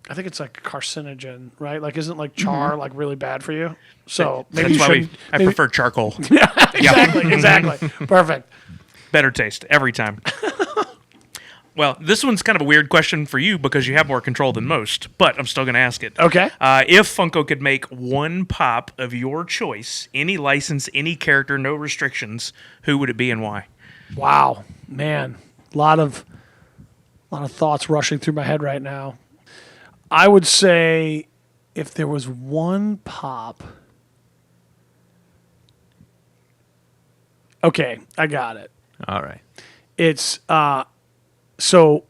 I think it's like carcinogen, right? Like, isn't like char like really bad for you? So maybe That's why you shouldn't. I prefer charcoal. Exactly. Perfect. Better taste every time. Well, this one's kind of a weird question for you because you have more control than most, but I'm still going to ask it. Okay. If Funko could make one pop of your choice, any license, any character, no restrictions, who would it be and why? Wow, man, a lot of thoughts rushing through my head right now. I would say if there was one pop. Okay, I got it. All right. It's so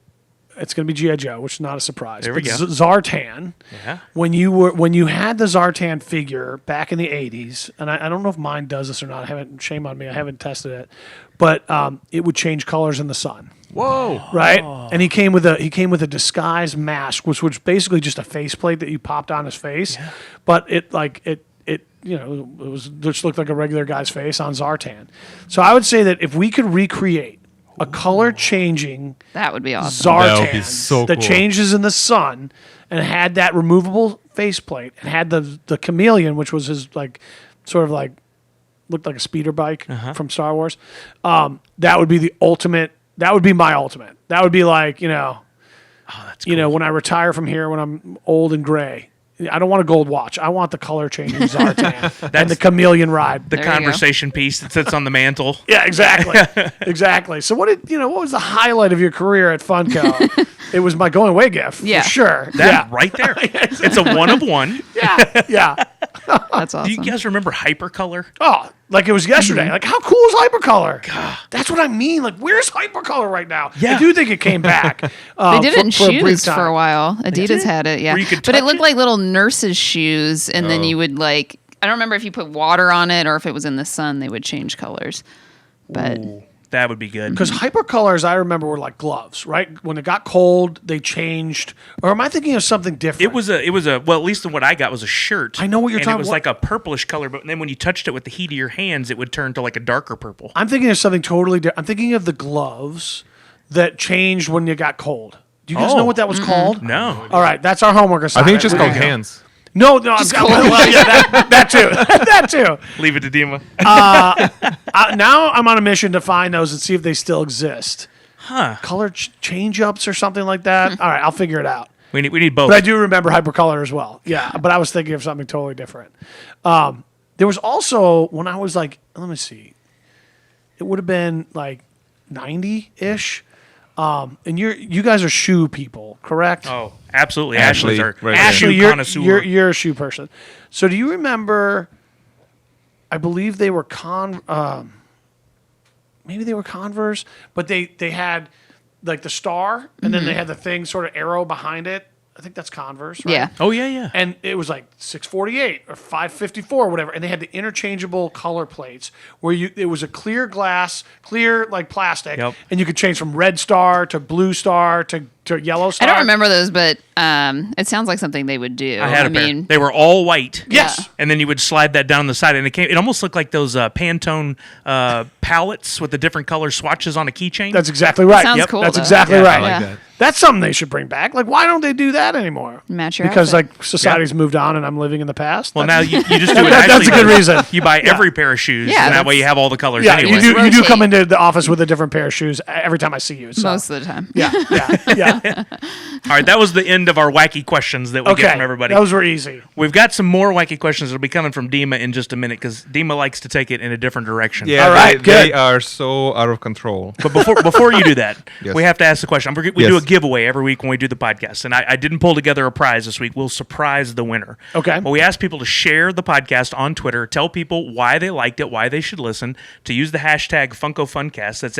it's going to be G.I. Joe, which is not a surprise. There we But go. Zartan. Yeah. When you had the Zartan figure back in the 80s, and I don't know if mine does this or not. Shame on me. I haven't tested it. But it would change colors in the sun. Whoa. Right? And he came with a disguised mask, which was basically just a faceplate that you popped on his face. Yeah. But it just looked like a regular guy's face on Zartan. So I would say that if we could recreate a color changing That would be awesome. That would Zartan be so that cool. changes in the sun and had that removable faceplate and had the chameleon, which was his looked like a speeder bike from Star Wars. That would be the ultimate. That would be my ultimate. That would be like, That's cool. when I retire from here when I'm old and gray. I don't want a gold watch. I want the color changing Zartan and the chameleon ride. The There you go. conversation piece that sits on the mantle. Yeah, exactly. Exactly. So what was the highlight of your career at Funko? It was my going away gift. Yeah. For sure. That right there. It's a one of one. Yeah. That's awesome. Do you guys remember hypercolor? Oh, like it was yesterday. Mm-hmm. Like, how cool is hypercolor? God. That's what I mean. Like, where's hypercolor right now? Yeah. I do think it came back. They did it in for a brief shoes for time. a while. Adidas had it, yeah. Where you could But it touch looked it? like little nurses' shoes, and then you would I don't remember if you put water on it or if it was in the sun, they would change colors. But That would be good. Because hypercolors, I remember, were like gloves, right? When it got cold, they changed. Or am I thinking of something different? It was a well, at least what I got was a shirt. I know what you're and talking- It was what- like a purplish color, but then when you touched it with the heat of your hands, it would turn to like a darker purple. I'm thinking of something totally different. I'm thinking of the gloves that changed when you got cold. Do you guys know what that was called? No. All right, that's our homework I assignment. think it's just There called you go. hands. No, well, yeah, that too. That too. Leave it to Dima. Now I'm on a mission to find those and see if they still exist. Huh. Color change-ups or something like that. All right, I'll figure it out. We need both. But I do remember hypercolor as well. Yeah, but I was thinking of something totally different. There was also, when I was like, let me see, it would have been like 90-ish. And you guys are shoe people, correct? Oh, absolutely. Ashley, Ashley's our right shoe Ashley, connoisseur. you're a shoe person. So do you remember? I believe they were maybe they were Converse, but they had like the star, and then they had the thing sort of arrow behind it. I think that's Converse, right? yeah. Oh yeah. And it was like 648 or 554 or whatever, and they had the interchangeable color plates where it was a clear glass, clear like plastic, Yep. and you could change from red star to blue star to yellow I star. don't remember those, but it sounds like something they would do. I had a pair. mean, They were all white. Yes. And then you would slide that down the side, and it almost looked like those Pantone palettes with the different color swatches on a keychain. That's exactly right. Sounds cool, That's though. exactly Yeah, I right. like Yeah. that. That's something they should bring back. Like, why don't they do that anymore? Match your Because outfit. like society's moved on, and I'm living in the past. well, That's- now you just do it. That's actually, a good reason. You buy every pair of shoes, Yeah, and that way that's- you have all the colors yeah, anyway. you do Rotate. come into the office with a different pair of shoes every time I see you. So. most of the time. Yeah. All right, that was the end of our wacky questions that we Okay. get from everybody. Those were easy. We've got some more wacky questions that'll be coming from Dima in just a minute because Dima likes to take it in a different direction. Yeah, All right, they good. are so out of control. But before you do that, Yes. we have to ask the question. We do a Yes. giveaway every week when we do the podcast, and I didn't pull together a prize this week. We'll surprise the winner. Okay. But we asked people to share the podcast on Twitter, tell people why they liked it, why they should listen, to use the hashtag Funko Funkast. That's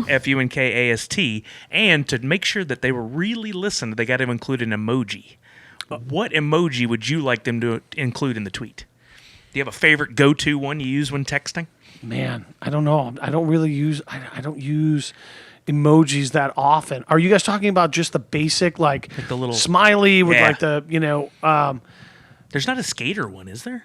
FUNKAST, and to make sure that they were really listening, they got to include an emoji. What emoji would you like them to include in the tweet? Do you have a favorite go-to one you use when texting? Man, I don't know. I don't really use. I don't use emojis that often. Are you guys talking about just the basic like the little- smiley with Yeah. like the There's not a skater one, is there?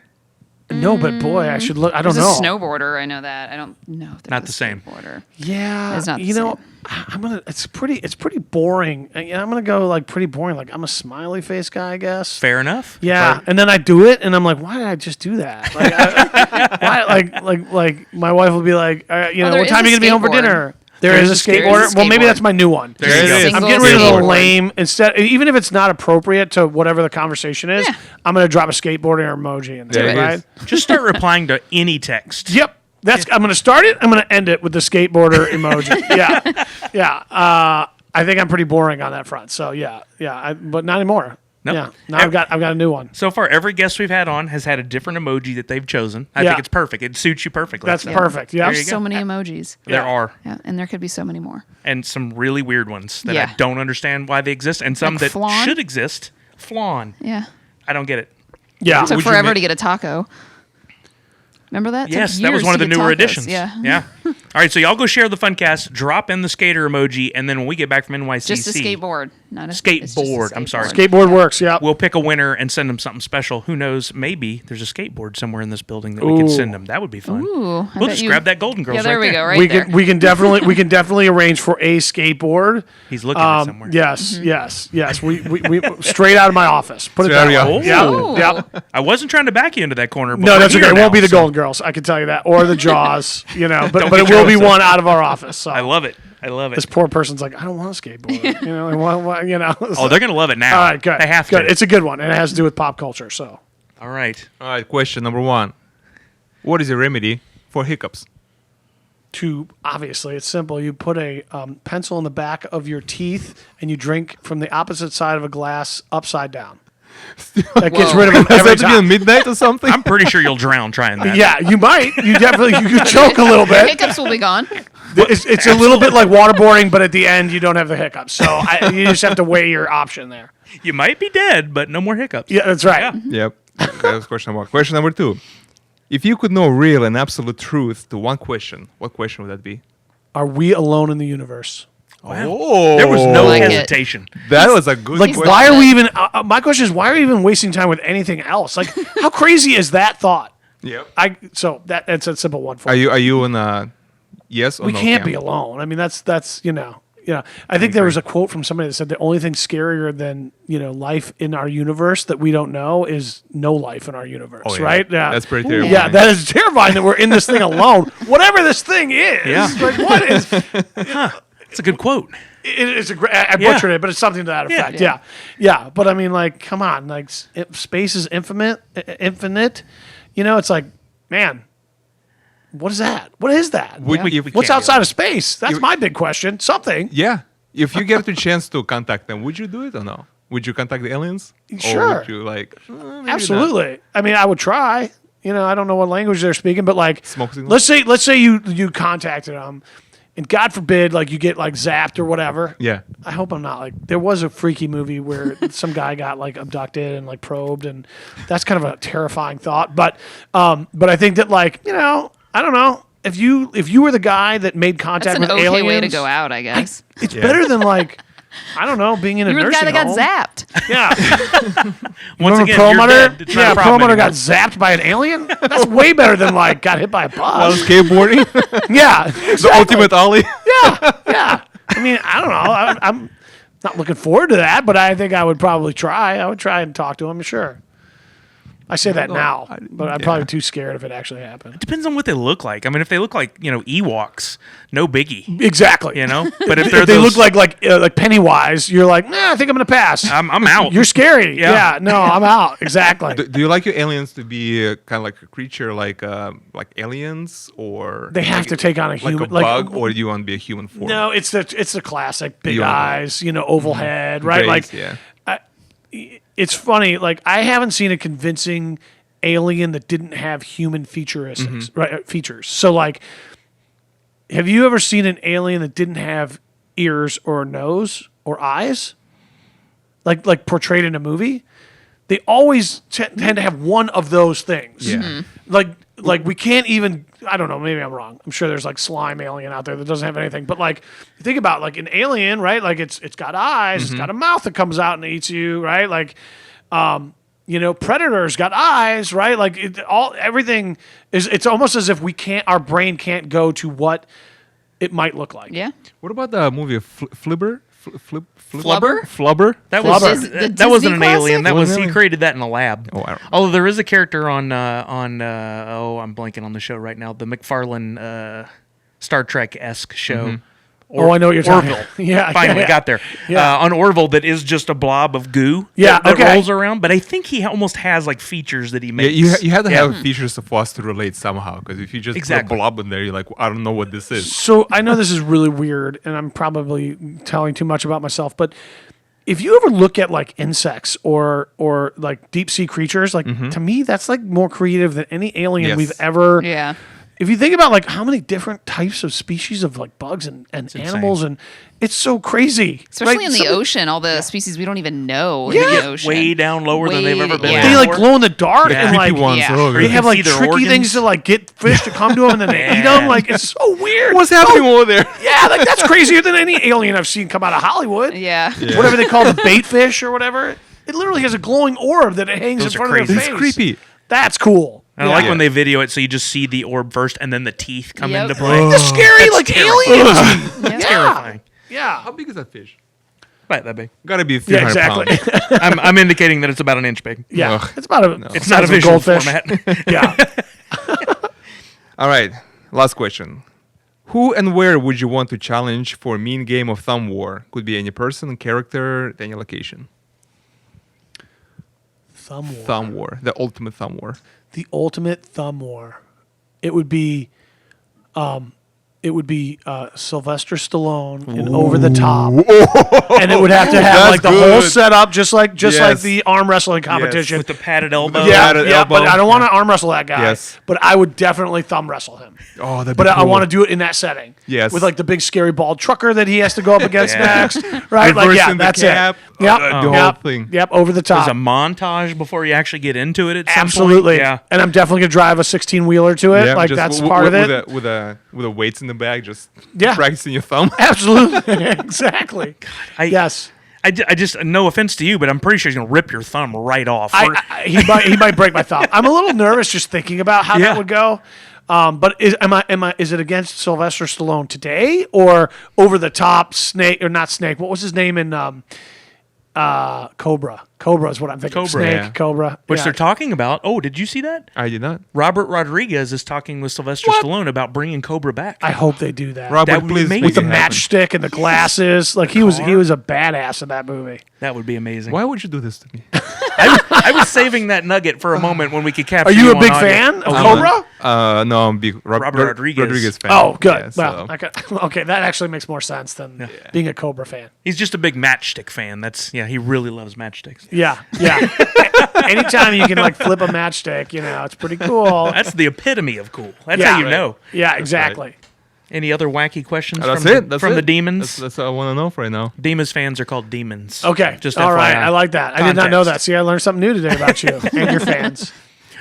No, but boy, I should look. I don't There's know. a snowboarder. I know that. I don't know. If there's Not a the same. Skateboarder. Yeah, It's not the you know, same. I'm gonna. It's pretty boring. I'm gonna go like pretty boring. Like I'm a smiley face guy, I guess. Fair enough. Yeah, and then I do it, and I'm like, why did I just do that? Like, like my wife will be like, there what is time are a you gonna be home for skateboard. dinner? There is a skateboarder. Well, maybe skateboard. that's my new one. There you go. it is. I'm Single getting rid of the skateboard. lame. Instead, even if it's not appropriate to whatever the conversation is, Yeah. I'm gonna drop a skateboarding or emoji in there, There it right? is. Just start replying to any text. Yep. I'm gonna start it. I'm gonna end it with the skateboarder emoji. Yeah. I think I'm pretty boring on that front. So yeah. But not anymore. Nope. Yeah. Now I've got a new one. So far, every guest we've had on has had a different emoji that they've chosen. I Yeah. think it's perfect. It suits you perfectly. That's So perfect. Yeah. There you go. So many emojis. There are. Yeah, and there could be so many more. And some really weird ones that Yeah. I don't understand why they exist, and some Like that flan? should exist. Flan. Yeah. I don't get it. Yeah. Took Would you forever make- to get a taco. Remember that? Took Yes, that was years one of to the get newer tacos. additions. Yeah. Yeah. All right, so y'all go share the Funcast, drop in the skater emoji, and then when we get back from NYCC, Just a skateboard. Not a it's just a Skateboard, I'm sorry. Skateboard works. Yeah. we'll pick a winner and send them something special. Who knows? Maybe there's a skateboard somewhere in this building that we can Ooh. send them. That would be fun. Ooh, I We'll bet just you- grab that Golden Girls Yeah, there right we go. Right we there. can definitely arrange for a skateboard. He's looking at somewhere. Yes, Mm-hmm. yes. We straight out of my office. Put it that Straight out way. of Yeah. Ooh. Yeah. I wasn't trying to back you into that corner. But No, we're that's okay. here It won't now, be the so Golden Girls. I can tell you that, or the Jaws. But Don't it get will your be hopes up. one out of our office. So I love it. I love it. this poor person's like, I don't want a skateboard. They want, Oh, they're gonna love it now. All right, good. They have good. to. It's a good one, and it has to do with pop culture. So All right. All right, question number 1. What is a remedy for hiccups? obviously, it's simple. You put a pencil in the back of your teeth, and you drink from the opposite side of a glass upside down. That gets Whoa. rid of them Does every that to be at time. midnight or something? I'm pretty sure you'll drown trying that. Yeah, you might. You could choke a little bit. Hiccups will be gone. It's a little bit like waterboarding, but at the end you don't have the hiccups. So you just have to weigh your option there. You might be dead, but no more hiccups. Yeah, that's right. Yep. That was question number 1. Question number 2. If you could know real and absolute truth to one question, what question would that be? Are we alone in the universe? Oh, There was no like it. hesitation. That was a good Like, question. why are we even? My question is, why are we even wasting time with anything else? Like, how crazy is that thought? Yep. That's a simple one for Are me. you in a yes or We no can't camp? be alone. I mean, that's I think there was a quote from somebody that said the only thing scarier than life in our universe that we don't know is no life in our universe. Oh, yeah. Right? Yeah, That's pretty terrifying. Yeah, that is terrifying that we're in this thing alone. Whatever this thing is. Yeah. Like, what is? It's a good quote. It's a great. I butchered it, but it's something to that effect. Yeah. But I mean, like, come on, like, space is infinite. It's like, man, what is that? What is that? We What's can't outside be of space? That's my big question. Something. Yeah. If you get the chance to contact them, would you do it or no? Would you contact the aliens? Sure. Or would you maybe not? Absolutely. I mean, I would try. I don't know what language they're speaking, but like, Smoke signal? let's say you contacted them, and God forbid, like, you get like zapped or whatever. Yeah. I hope I'm not like. There was a freaky movie where some guy got like abducted and like probed, and that's kind of a terrifying thought. But I think that, like, I don't know. If you were the guy that made contact That's an with okay aliens, way to go out, I guess. it's better than, like, I don't know, being in a You were the nursing guy that home. got zapped. Yeah. Once Remember again, Perlmutter? you're dead. It's not Yeah, a problem Perlmutter anymore. got zapped by an alien. That's way better than, like, got hit by a While bus. skateboarding, Yeah, the ultimate ollie. yeah. I mean, I don't know. I'm not looking forward to that, but I think I would probably try. I would try and talk to him. Sure. I say that now, but I'm probably too scared if it actually happened. Depends on what they look like. I mean, if they look like Ewoks, no biggie. Exactly. But if they're they those, look like Pennywise, you're like, nah, I think I'm gonna pass. I'm out. You're scary. Yeah. Yeah. No, I'm out. Exactly. Do you like your aliens to be kind of like a creature, like aliens, or They have to take on a like human, a bug, or do you want to be a human form? No, it's the classic big You want- eyes, oval head, right? Raised, Like, yeah. it's funny. Like, I haven't seen a convincing alien that didn't have human features. So, like, have you ever seen an alien that didn't have ears or a nose or eyes, like portrayed in a movie? They always tend to have one of those things. Yeah. Like we can't even. I don't know. Maybe I'm wrong. I'm sure there's like slime alien out there that doesn't have anything. But like, you think about like an alien, right? Like it's got eyes, it's got a mouth that comes out and eats you, right? Like, Predator's got eyes, right? Like everything is. It's almost as if our brain can't go to what it might look like. Yeah. What about the movie Flubber? Flubber? Flubber? That Flubber. was The that wasn't an Disney alien. That was classic? he created that in a lab. Oh, I don't know. Although there is a character on I'm blanking on the show right now. The McFarlane Star Trek-esque show. I know what you're talking Orville. about. Yeah, Finally yeah. got there. Yeah. On Orville, that is just a blob of goo Yeah, that okay. rolls around. But I think he almost has like features that he Yeah, makes. you have to Yeah. have features of us to relate somehow, because if you just Exactly. put a blob in there, you're like, I don't know what this is. So I know this is really weird, and I'm probably telling too much about myself, but if you ever look at like insects or like deep sea creatures, like to me, that's like more creative than any alien Yes. we've ever. Yeah. If you think about like how many different types of species of like bugs and animals, and it's so crazy, Especially right? in the Some- ocean, all the species we don't even know in Yeah. the ocean. Way down lower than they've ever been. Yeah. They like before. glow in the dark Yeah. and like Creepy ones. yeah. Oh, Or they you have can like see their tricky organs. things to like get fish to come to them and then they eat them. Like it's so weird. What's happening over there? Yeah, like that's crazier than any alien I've seen come out of Hollywood. Yeah. Whatever they call the bait fish or whatever. It literally has a glowing orb that it hangs Those in are front of their crazy. face. It's creepy. That's cool. And I like when they video it, so you just see the orb first, and then the teeth come Yep. into play. It's scary, like aliens. It's terrifying. Yeah. How big is that fish? Right, that big. Gotta be Yeah, 300 exactly. pounds. I'm indicating that it's about an inch big. Yeah. Ugh. It's about a. It's not a size of visual goldfish. format. Yeah. All right, last question. Who and where would you want to challenge for a mean game of thumb war? Could be any person, character, any location. Thumb war. Thumb war, the ultimate thumb war. The ultimate thumb war. It would be Sylvester Stallone in Over the Top, and it would have to have That's like the whole good. setup, just like Yes. the arm wrestling competition. With the padded elbow. Yeah, Padded yeah, but elbow. I don't want to arm wrestle that guy. Yes. But I would definitely thumb wrestle him. Oh, that'd be But I cool. want to do it in that setting. Yes. With like the big scary bald trucker that he has to go up against Yeah. next. Right? Like, Reversing the that's cap, it. Yep. the whole Yep. thing. Yep. Over the top. There's a montage before you actually get into it at some Absolutely. point. Yeah. And I'm definitely going to drive a 16-wheeler to it. Yeah, like just that's w- part of w- it. With the weights in the bag, just Yeah. practicing your thumb. Absolutely. Exactly. Yes. I just, no offense to you, but I'm pretty sure he's going to rip your thumb right off. He might break my thumb. I'm a little nervous just thinking about how Yeah. that would go. But is it against Sylvester Stallone today or over the top Snake or not Snake? What was his name in Cobra? Cobra is what I'm thinking. Cobra, Snake, yeah. Cobra. Which yeah. they're talking about. Oh, did you see that? I did not. Robert Rodriguez is talking with Sylvester Stallone about bringing Cobra back. I hope they do that. Robert, That would be please amazing. make With the it happen. matchstick and the glasses, like he was a badass in that movie. That would be amazing. Why would you do this to me? I was saving that nugget for a moment when we could capture Are you a on big audio. fan of Oh, Cobra? No, I'm big Robert Rodriguez. fan. Oh, good. Yeah, Well, so- okay, that actually makes more sense than being a Cobra fan. He's just a big matchstick fan. He really loves matchsticks. Yeah, yeah. Anytime you can like flip a matchstick, it's pretty cool. That's the epitome of cool. That's Yeah. how you know. Yeah, exactly. Any other wacky questions That's from, it. That's from it. the demons? That's all I want to know for right now. Demons fans are called demons. Okay. Just all right. FYI. I like that. I did not know that. Context. See, I learned something new today about you and your fans.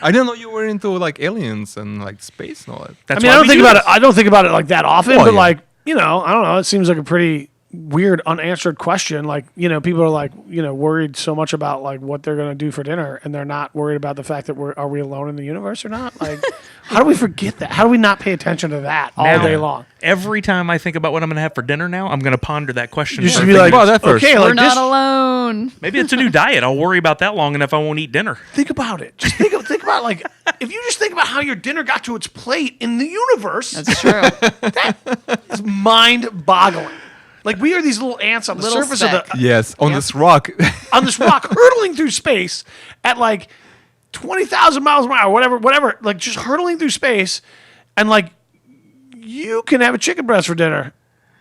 I didn't know you were into like aliens and like space and all that. That's I mean, why I don't we think do about this. it. I don't think about it like that often, Oh, but yeah. like, I don't know. It seems like a pretty weird unanswered question. Like, people are like, worried so much about like what they're going to do for dinner, and they're not worried about the fact that are we alone in the universe or not? Like, how do we forget that? How do we not pay attention to that all Now, day long? Every time I think about what I'm going to have for dinner now, I'm going to ponder that question. You for should a be few like, Well, minutes. that first. okay, We're like not this. alone. Maybe it's a new diet. I'll worry about that long enough I won't eat dinner. Think about it. Just think about like if you just think about how your dinner got to its plate in the universe. That's true. It's mind-boggling. Like we are these little ants on the Little surface speck. of Yes, on this rock. on this rock, hurtling through space at like 20,000 miles an hour, whatever, like just hurtling through space, and like you can have a chicken breast for dinner.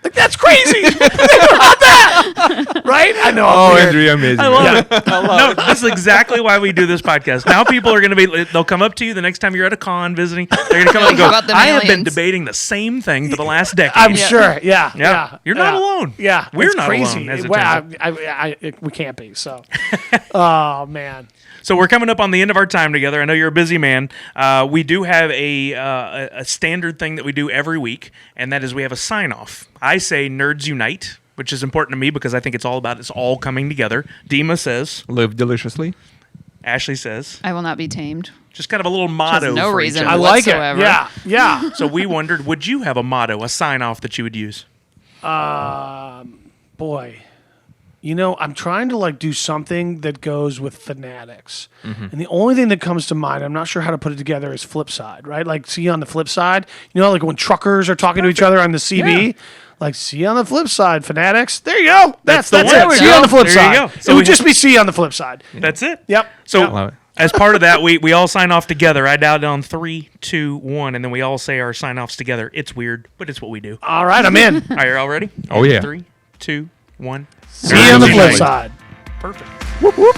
Like that's crazy. Think about that, right? I know. I'm Oh, weird. Andrew, you're amazing. I love man. it. No, this is exactly why we do this podcast. Now people are going to be, they'll come up to you the next time you're at a con visiting. They're going to come up and go, About the I have been aliens." debating the same thing for the last decade. I'm sure. Yeah. Yeah. You're not alone. Yeah. We're it's not crazy. alone, as it Well, turns we can't be. So. Oh man. So we're coming up on the end of our time together. I know you're a busy man. We do have a standard thing that we do every week, and that is we have a sign-off. I say Nerds Unite, which is important to me because I think it's all coming together. Dima says. Live deliciously. Ashley says. I will not be tamed. Just kind of a little motto no for each reason. other. I like it. Whatsoever. Yeah. Yeah. So we wondered, would you have a motto, a sign-off that you would use? Boy. I'm trying to like do something that goes with fanatics. And the only thing that comes to mind, I'm not sure how to put it together, is flip side, right? Like see on the flip side, like when truckers are talking to each other on the CB, Yeah. like see on the flip side, fanatics. There you go. That's the it. one. See on the flip There you side. go. So It we would just be see on the flip side. That's it. Yep. So Yep. Love it. as part of that, we all sign off together. I dial down 3, 2, 1, and then we all say our sign-offs together. It's weird, but it's what we do. All right, I'm in. All right, you all ready? Oh, yeah. 3, 2, 1. See you on the flip Night. side. Perfect. Whoop, whoop.